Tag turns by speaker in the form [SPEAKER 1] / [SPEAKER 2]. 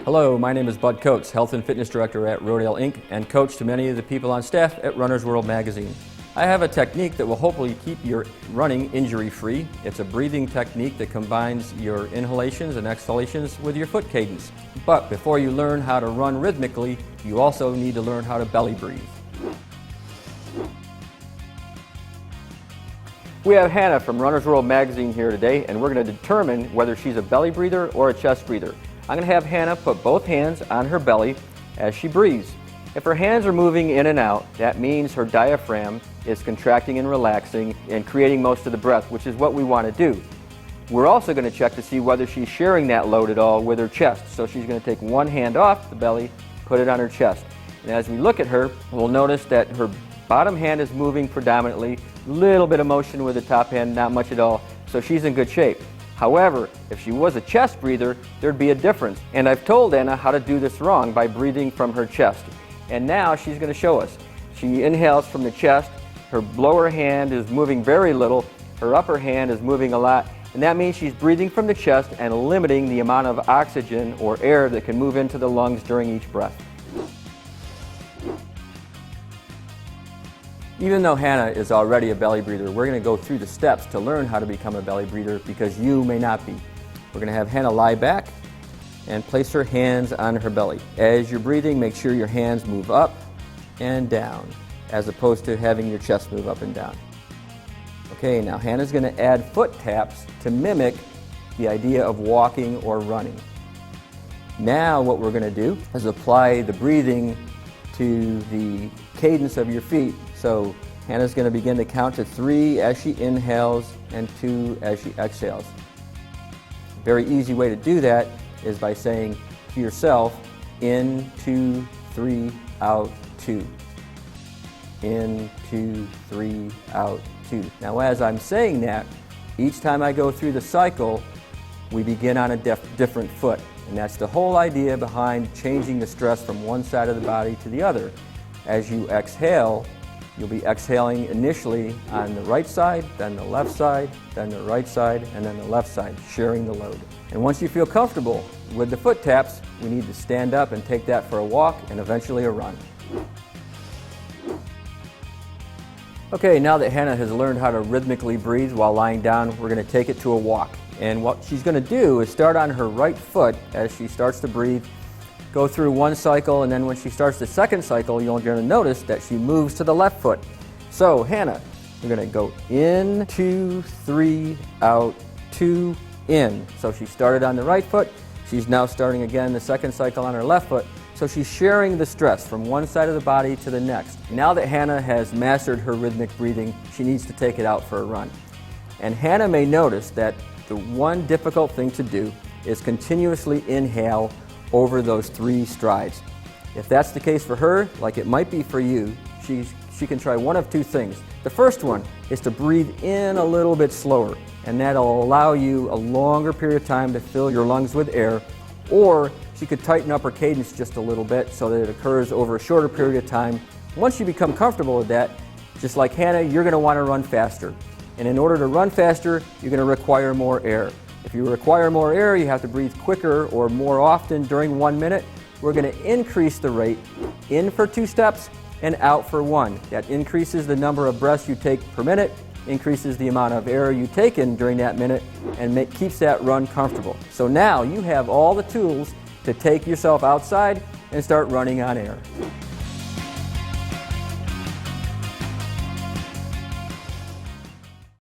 [SPEAKER 1] Hello, my name is Bud Coates, Health and Fitness Director at Rodale Inc. and coach to many of the people on staff at Runner's World magazine. I have a technique that will hopefully keep your running injury-free. It's a breathing technique that combines your inhalations and exhalations with your foot cadence. But before you learn how to run rhythmically, you also need to learn how to belly breathe. We have Hannah from Runner's World magazine here today, and we're going to determine whether she's a belly breather or a chest breather. I'm going to have Hannah put both hands on her belly as she breathes. If her hands are moving in and out, that means her diaphragm is contracting and relaxing and creating most of the breath, which is what we want to do. We're also going to check to see whether she's sharing that load at all with her chest. So she's going to take one hand off the belly, put it on her chest. And as we look at her, we'll notice that her bottom hand is moving predominantly, little bit of motion with the top hand, not much at all, so she's in good shape. However, if she was a chest breather, there'd be a difference. And I've told Anna how to do this wrong by breathing from her chest. And now she's going to show us. She inhales from the chest, her lower hand is moving very little, her upper hand is moving a lot, and that means she's breathing from the chest and limiting the amount of oxygen or air that can move into the lungs during each breath. Even though Hannah is already a belly breather, we're going to go through the steps to learn how to become a belly breather because you may not be. We're going to have Hannah lie back and place her hands on her belly. As you're breathing, make sure your hands move up and down as opposed to having your chest move up and down. Okay, now Hannah's going to add foot taps to mimic the idea of walking or running. Now what we're going to do is apply the breathing to the cadence of your feet. So Hannah's going to begin to count to 3 as she inhales and 2 as she exhales. A very easy way to do that is by saying to yourself, in, 2, 3, out, 2. In, 2, 3, out, 2. Now as I'm saying that, each time I go through the cycle, we begin on a different foot. And that's the whole idea behind changing the stress from one side of the body to the other. As you exhale, you'll be exhaling initially on the right side, then the left side, then the right side, and then the left side, sharing the load. And once you feel comfortable with the foot taps, we need to stand up and take that for a walk and eventually a run. Okay, now that Hannah has learned how to rhythmically breathe while lying down, we're going to take it to a walk. And what she's going to do is start on her right foot as she starts to breathe, go through one cycle, and then when she starts the second cycle, you're going to notice that she moves to the left foot. So Hannah, we're going to go in, 2, 3, out, 2, in. So she started on the right foot. She's now starting again the second cycle on her left foot. So she's sharing the stress from one side of the body to the next. Now that Hannah has mastered her rhythmic breathing, she needs to take it out for a run. And Hannah may notice that the one difficult thing to do is continuously inhale over those 3 strides. If that's the case for her, like it might be for you, she can try one of 2 things. The first one is to breathe in a little bit slower, and that'll allow you a longer period of time to fill your lungs with air, or she could tighten up her cadence just a little bit so that it occurs over a shorter period of time. Once you become comfortable with that, just like Hannah, you're going to want to run faster. And in order to run faster, you're going to require more air. If you require more air, you have to breathe quicker or more often during 1 minute. We're going to increase the rate, in for 2 steps and out for 1. That increases the number of breaths you take per minute, increases the amount of air you take in during that minute, and keeps that run comfortable. So now you have all the tools to take yourself outside and start running on air.